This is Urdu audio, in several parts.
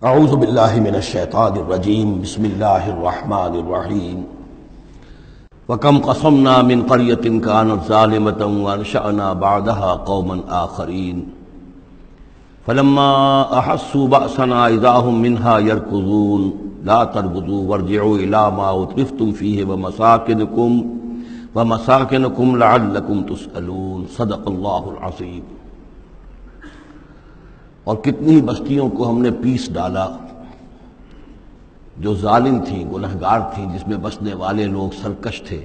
اعوذ باللہ من الشیطان الرجیم بسم اللہ الرحمن الرحیم وَكَمْ قَصَمْنَا مِنْ قَرْيَةٍ كَانَتْ ظَالِمَةً وَأَنشَأْنَا بَعْدَهَا قَوْمًا آخَرِينَ فَلَمَّا أَحَسُّوا بَأْسَنَا إِذَا هُمْ مِنْهَا يَرْكُضُونَ لَا تَرْكُضُوا وَارْجِعُوا إِلَى مَا أُتْرِفْتُمْ فِيهِ وَمَسَاكِنُكُمْ لَعَلَّكُمْ تُسْأَلُونَ صدق اللہ العظیم۔ اور کتنی بستیوں کو ہم نے پیس ڈالا جو ظالم تھیں، گنہگار تھیں، جس میں بسنے والے لوگ سرکش تھے۔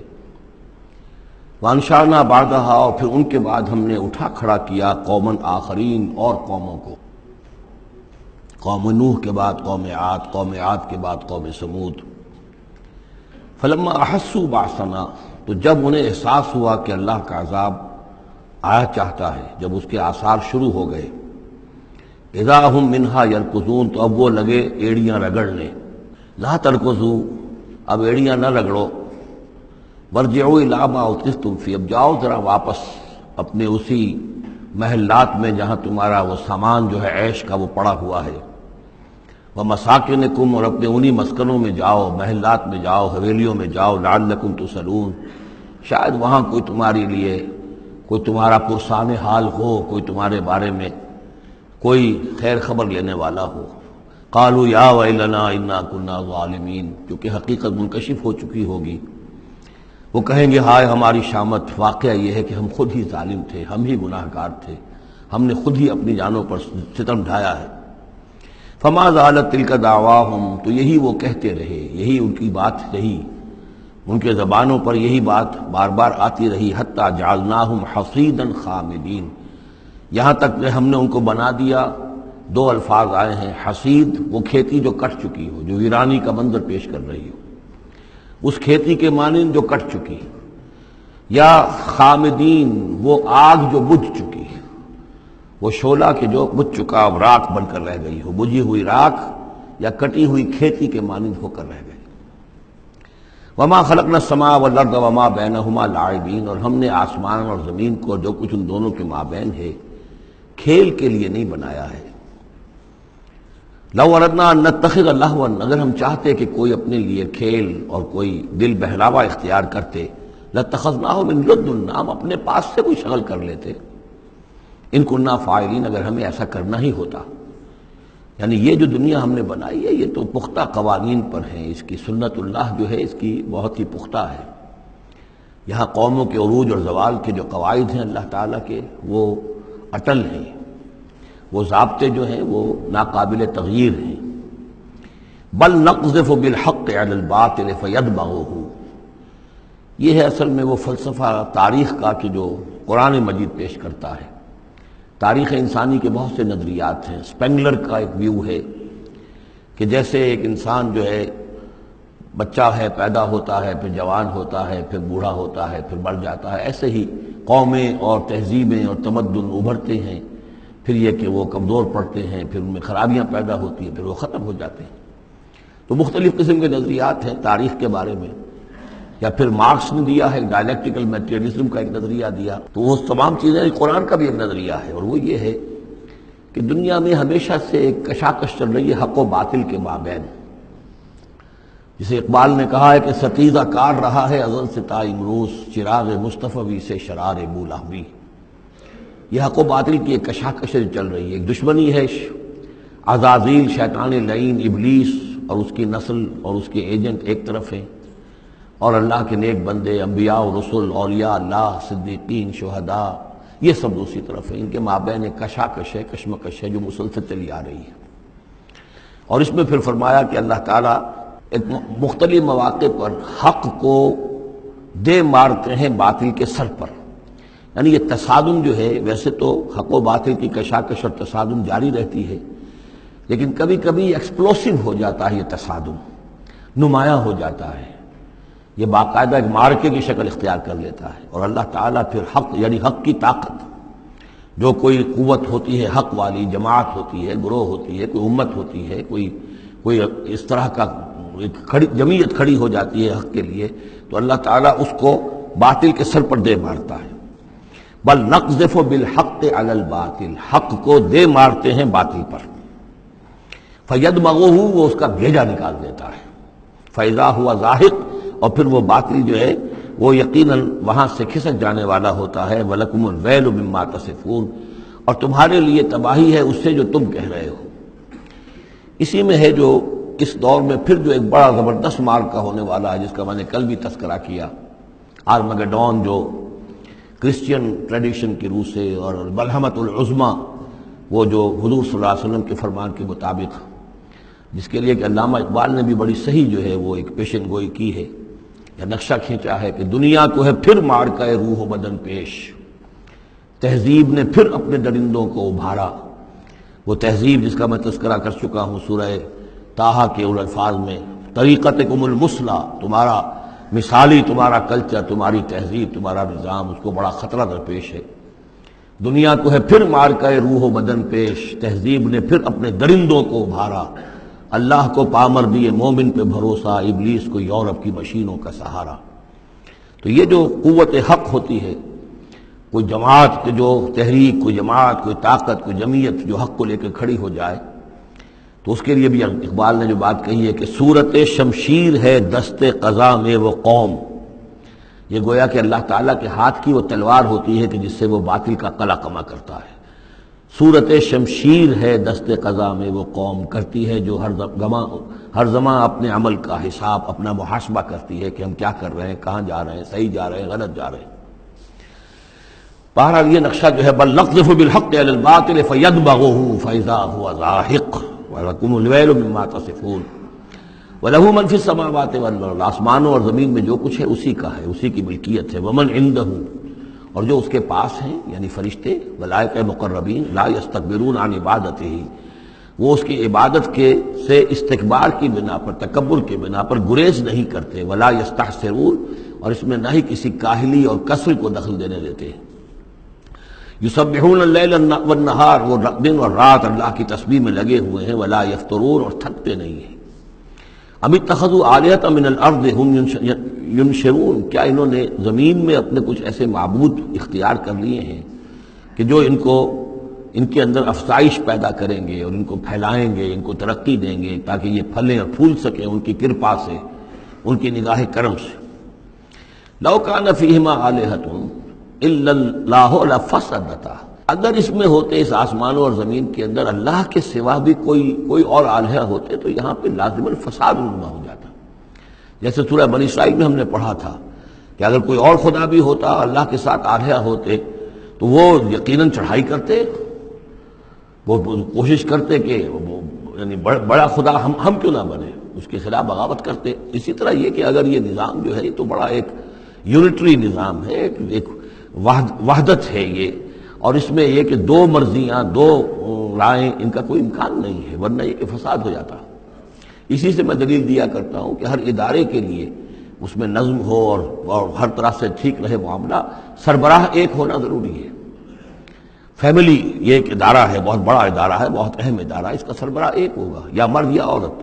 وانشانا بعدہا، اور پھر ان کے بعد ہم نے اٹھا کھڑا کیا قومن آخرین، اور قوموں کو، قوم نوح کے بعد قوم عاد، قوم عاد کے بعد قوم سمود۔ فلما احسوا باسنا، تو جب انہیں احساس ہوا کہ اللہ کا عذاب آیا چاہتا ہے، جب اس کے آثار شروع ہو گئے، اذا ہم منہا یرکضون، تو اب وہ لگے ایڑیاں رگڑنے۔ لا ترکضوا، اب ایڑیاں نہ رگڑو، وارجعوا الی ما اترفتم فی، اب جاؤ ذرا واپس اپنے اسی محلات میں جہاں تمہارا وہ سامان جو ہے عیش کا وہ پڑا ہوا ہے۔ ومساکنکم، اور اپنے انہی مسکنوں میں جاؤ، محلات میں جاؤ، حویلیوں میں جاؤ، لعلکم تسألون، شاید وہاں کوئی تمہارے لیے، کوئی تمہارا پرسان حال ہو، کوئی تمہارے بارے میں کوئی خیر خبر لینے والا ہو۔ قالوا یا ویلنا انا کنا ظالمین، کیونکہ حقیقت منکشف ہو چکی ہوگی، وہ کہیں گے ہائے ہماری شامت، واقعہ یہ ہے کہ ہم خود ہی ظالم تھے، ہم ہی گناہگار تھے، ہم نے خود ہی اپنی جانوں پر ستم ڈھایا ہے۔ فما زالت تلک دعواہم، تو یہی وہ کہتے رہے، یہی ان کی بات رہی، ان کے زبانوں پر یہی بات بار بار آتی رہی، حتی جعلناہم حصیدا خامدین، یہاں تک کہ ہم نے ان کو بنا دیا، دو الفاظ آئے ہیں، حصید وہ کھیتی جو کٹ چکی ہو، جو ویرانی کا منظر پیش کر رہی ہو، اس کھیتی کے مانند جو کٹ چکی، یا خامدین وہ آگ جو بجھ چکی، وہ شعلہ کے جو بجھ چکا اب راکھ بن کر رہ گئی ہو، بجھی ہوئی راکھ یا کٹی ہوئی کھیتی کے مانند ہو کر رہ گئی۔ وما خلقنا السماء والارض وما بینہما لاعبین، اور ہم نے آسمان اور زمین کو جو کچھ ان دونوں کے مابین ہے کھیل کے لیے نہیں بنایا ہے۔ لو اردنا ان نتخذ لہوا، اگر ہم چاہتے کہ کوئی اپنے لیے کھیل اور کوئی دل بہلاوا اختیار کرتے، لاتخذناہ من لدنا، ہم اپنے پاس سے کوئی شغل کر لیتے، ان کننا فاعلین، اگر ہمیں ایسا کرنا ہی ہوتا۔ یعنی یہ جو دنیا ہم نے بنائی ہے یہ تو پختہ قوانین پر ہے، اس کی سنت اللہ جو ہے اس کی بہت ہی پختہ ہے۔ یہاں قوموں کے عروج اور زوال کے جو قواعد ہیں اللہ تعالیٰ کے، وہ اٹل ہیں، وہ ضابطے جو ہیں وہ ناقابل تغییر ہیں۔ بل نقذف بالحق علی الباطل فیدمغہ، یہ ہے اصل میں وہ فلسفہ تاریخ کا کہ جو قرآن مجید پیش کرتا ہے۔ تاریخ انسانی کے بہت سے نظریات ہیں۔ اسپینگلر کا ایک ویو ہے کہ جیسے ایک انسان جو ہے بچہ ہے، پیدا ہوتا ہے، پھر جوان ہوتا ہے، پھر بوڑھا ہوتا ہے، پھر مر جاتا ہے، ایسے ہی قومیں اور تہذیبیں اور تمدن ابھرتے ہیں، پھر یہ کہ وہ کمزور پڑتے ہیں، پھر ان میں خرابیاں پیدا ہوتی ہیں، پھر وہ ختم ہو جاتے ہیں۔ تو مختلف قسم کے نظریات ہیں تاریخ کے بارے میں، یا پھر مارکس نے دیا ہے ڈائلیکٹیکل میٹیریلزم کا ایک نظریہ دیا، تو وہ تمام چیزیں قرآن کا بھی ایک نظریہ ہے، اور وہ یہ ہے کہ دنیا میں ہمیشہ سے ایک کشاکش چل رہی ہے حق و باطل کے مابین، جسے اقبال نے کہا ہے کہ ستیزہ کار رہا ہے ازل سے تا امروز، چراغ مصطفی سے شرار بولہوی۔ یہ حق و باطل کی ایک کشاکش چل رہی ہے، ایک دشمنی ہے، عزازیل شیطان لعین ابلیس اور اس کی نسل اور اس کے ایجنٹ ایک طرف ہیں، اور اللہ کے نیک بندے، انبیاء و رسل، اولیاء اللہ، صدیقین، شہداء، یہ سب دوسری طرف ہیں۔ ان کے مابین ایک کشاکش ہے، کشمکش ہے جو مسلسل چلی آ رہی ہے۔ اور اس میں پھر فرمایا کہ اللہ تعالیٰ ایک مختلف مواقع پر حق کو دے مارتے ہیں باطل کے سر پر، یعنی یہ تصادم جو ہے، ویسے تو حق و باطل کی کشاکش اور تصادم جاری رہتی ہے، لیکن کبھی کبھی ایکسپلوسیو ہو جاتا ہے، یہ تصادم نمایاں ہو جاتا ہے، یہ باقاعدہ ایک مارکے کی شکل اختیار کر لیتا ہے، اور اللہ تعالیٰ پھر حق، یعنی حق کی طاقت، جو کوئی قوت ہوتی ہے حق والی، جماعت ہوتی ہے، گروہ ہوتی ہے، کوئی امت ہوتی ہے، کوئی اس طرح کا جمعیت کھڑی ہو جاتی ہے حق کے لیے، تو اللہ تعالیٰ اس کو باطل کے سر پر دے مارتا ہے۔ بل نقذف بالحق علی الباطل، حق کو دے مارتے ہیں باطل پر۔ فَيَدْمَغُهُ وہ اس کا بھیجا نکال دیتا ہے، فَإِذَا هُوَ زَاهِقٌ اور پھر وہ باطل جو ہے وہ یقیناً وہاں سے کھسک جانے والا ہوتا ہے، وَلَكُمُ الْوَيْلُ مِمَّا تَصِفُونَ اور تمہارے لیے تباہی ہے اس سے جو تم کہہ رہے ہو۔ اسی میں ہے جو اس دور میں پھر جو ایک بڑا زبردست معرکہ ہونے والا ہے، جس کا میں نے کل بھی تذکرہ کیا، آرمگڈون، جو کرسچین ٹریڈیشن کی روح سے، اور ملحمۃ العظمیٰ وہ جو حضور صلی اللہ علیہ وسلم کے فرمان کے مطابق، جس کے لیے کہ علامہ اقبال نے بھی بڑی صحیح جو ہے وہ ایک پیشن گوئی کی ہے یا نقشہ کھینچا ہے کہ دنیا کو ہے پھر معرکہ روح و بدن پیش، تہذیب نے پھر اپنے درندوں کو ابھارا، وہ تہذیب جس کا میں تذکرہ کر چکا ہوں سورہ طٰہٰ کے ان الفاظ میں، طریقتکم المثلیٰ، تمہارا مثالی تمہارا کلچر، تمہاری تہذیب، تمہارا نظام، اس کو بڑا خطرہ درپیش ہے۔ دنیا کو ہے پھر معرکہ روح و بدن پیش، تہذیب نے پھر اپنے درندوں کو ابھارا، اللہ کو پامر دیے مومن پہ بھروسہ، ابلیس کو یورپ کی مشینوں کا سہارا۔ تو یہ جو قوت حق ہوتی ہے، کوئی جماعت کے جو تحریک، کوئی جماعت، کوئی طاقت، کوئی جمعیت جو حق کو لے کے کھڑی ہو جائے، تو اس کے لیے بھی اقبال نے جو بات کہی ہے کہ صورت شمشیر ہے دست قضا میں وہ قوم، یہ گویا کہ اللہ تعالیٰ کے ہاتھ کی وہ تلوار ہوتی ہے کہ جس سے وہ باطل کا قلع کما کرتا ہے۔ صورت شمشیر ہے دست قضا میں وہ قوم، کرتی ہے جو ہر زمان اپنے عمل کا حساب، اپنا محاسبہ کرتی ہے کہ ہم کیا کر رہے ہیں، کہاں جا رہے ہیں، صحیح جا رہے ہیں، غلط جا رہے ہیں۔ بہرحال یہ نقشہ جو ہے بل نقذف بالحق علی الباطل فیدمغہ فاذا هو زاہق وَلَكُمُ الْوَيْلُ مِمَّا تَصِفُونَ وَلَهُ مَنْ فِي السَّمَاوَاتِ وَالْأَرْضِ، آسمانوں اور زمین میں جو کچھ ہے اسی کا ہے، اسی کی ملکیت ہے۔ وَمَنْ عِندَهُ اور جو اس کے پاس ہیں یعنی فرشتے، ملائکہ مقربین، لا يستكبرون عن عبادته وہ اس کی عبادت کے سے استکبار کی بنا پر، تکبر کی بنا پر گریز نہیں کرتے، ولا يستحسرون اور اس میں نہ ہی کسی کاہلی اور کسل کو دخل دینے دیتے ہیں۔ یسبحون اللیل والنہار وہ دن اور رات اللہ کی تسبیح میں لگے ہوئے ہیں، ولا یفترون اور تھکتے نہیں ہیں۔ ام اتخذوا آلہۃ من الارض ہم ینشرون کیا انہوں نے زمین میں اپنے کچھ ایسے معبود اختیار کر لیے ہیں کہ جو ان کے اندر افزائش پیدا کریں گے اور ان کو پھیلائیں گے، ان کو ترقی دیں گے تاکہ یہ پھلیں اور پھول سکیں ان کی کرپا سے، ان کی نگاہ کرم سے۔ لو کان فیہما آلہۃ الا اللہ لفسدتا اگر اس میں ہوتے، اس آسمانوں اور زمین کے اندر اللہ کے سوا بھی کوئی اور آلہہ ہوتے تو یہاں پہ لازماً فساد رونما ہو جاتا۔ جیسے سورہ بنی اسرائیل میں ہم نے پڑھا تھا کہ اگر کوئی اور خدا بھی ہوتا، اللہ کے ساتھ آلہہ ہوتے، تو وہ یقیناً چڑھائی کرتے، وہ کوشش کرتے کہ یعنی بڑا خدا ہم کیوں نہ بنے، اس کے خلاف بغاوت کرتے۔ اسی طرح یہ کہ اگر یہ نظام جو ہے یہ تو بڑا ایک یونٹری نظام ہے، ایک وحدت ہے یہ، اور اس میں یہ کہ دو مرضیاں، دو رائیں، ان کا کوئی امکان نہیں ہے، ورنہ یہ کہ فساد ہو جاتا۔ اسی سے میں دلیل دیا کرتا ہوں کہ ہر ادارے کے لیے اس میں نظم ہو اور ہر طرح سے ٹھیک رہے معاملہ، سربراہ ایک ہونا ضروری ہے۔ فیملی یہ ایک ادارہ ہے، بہت بڑا ادارہ ہے، بہت اہم ادارہ ہے، اس کا سربراہ ایک ہوگا، یا مرد یا عورت،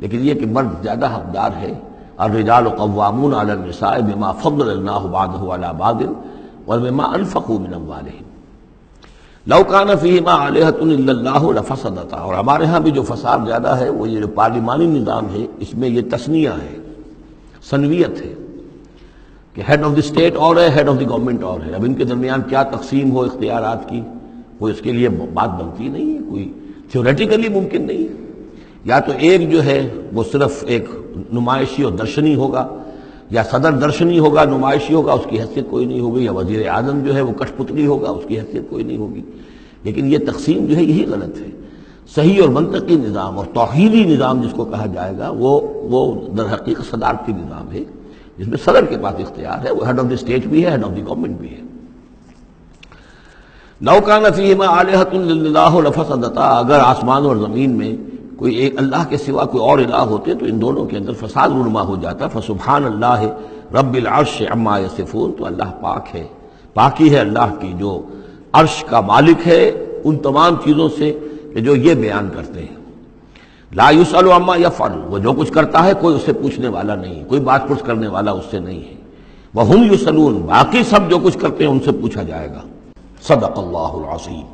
لیکن یہ کہ مرد زیادہ حقدار ہے۔ الرجال قوامون علی النساء بما فضل اللہ بعضهم علی بعض وبما انفقوا من اموالهم لو کان فیہما آلہۃ الا اللہ لفسدتا اور ہمارے ہاں بھی جو فساد زیادہ ہے وہ یہ جو پارلیمانی نظام ہے، اس میں یہ تثنیہ ہے، ثنویت ہے کہ ہیڈ آف دی اسٹیٹ اور ہے، ہیڈ آف دی گورنمنٹ اور ہے۔ اب ان کے درمیان کیا تقسیم ہو اختیارات کی، کوئی اس کے لیے بات بنتی نہیں ہے، کوئی تھیوریٹیکلی ممکن نہیں ہے۔ یا تو ایک جو ہے وہ صرف ایک نمائشی اور درشنی ہوگا، یا صدر درشنی ہوگا، نمائشی ہوگا، اس کی حیثیت کوئی نہیں ہوگی، یا وزیر اعظم جو ہے وہ کٹھ پتلی ہوگا، اس کی حیثیت کوئی نہیں ہوگی۔ لیکن یہ تقسیم جو ہے یہی غلط ہے۔ صحیح اور منطقی نظام اور توحیدی نظام جس کو کہا جائے گا وہ در حقیقت صدارتی نظام ہے، جس میں صدر کے پاس اختیار ہے، وہ ہیڈ آف دی اسٹیٹ بھی ہے، ہیڈ آف دی گورنمنٹ بھی ہے۔ لو کان فیہما آلہۃ الا اللہ لفسدتا اگر آسمان اور زمین میں کوئی ایک اللہ کے سوا کوئی اور الہ ہوتے تو ان دونوں کے اندر فساد رونما ہو جاتا۔ فسبحان اللہ رب العرش عما یصفون تو اللہ پاک ہے، پاکی ہے اللہ کی جو عرش کا مالک ہے ان تمام چیزوں سے کہ جو یہ بیان کرتے ہیں۔ لا یسأل عما یفعل وہ جو کچھ کرتا ہے کوئی اس سے پوچھنے والا نہیں، کوئی بات پرس کرنے والا اس سے نہیں ہے۔ وہم یسألون باقی سب جو کچھ کرتے ہیں ان سے پوچھا جائے گا۔ صدق اللہ العظیم۔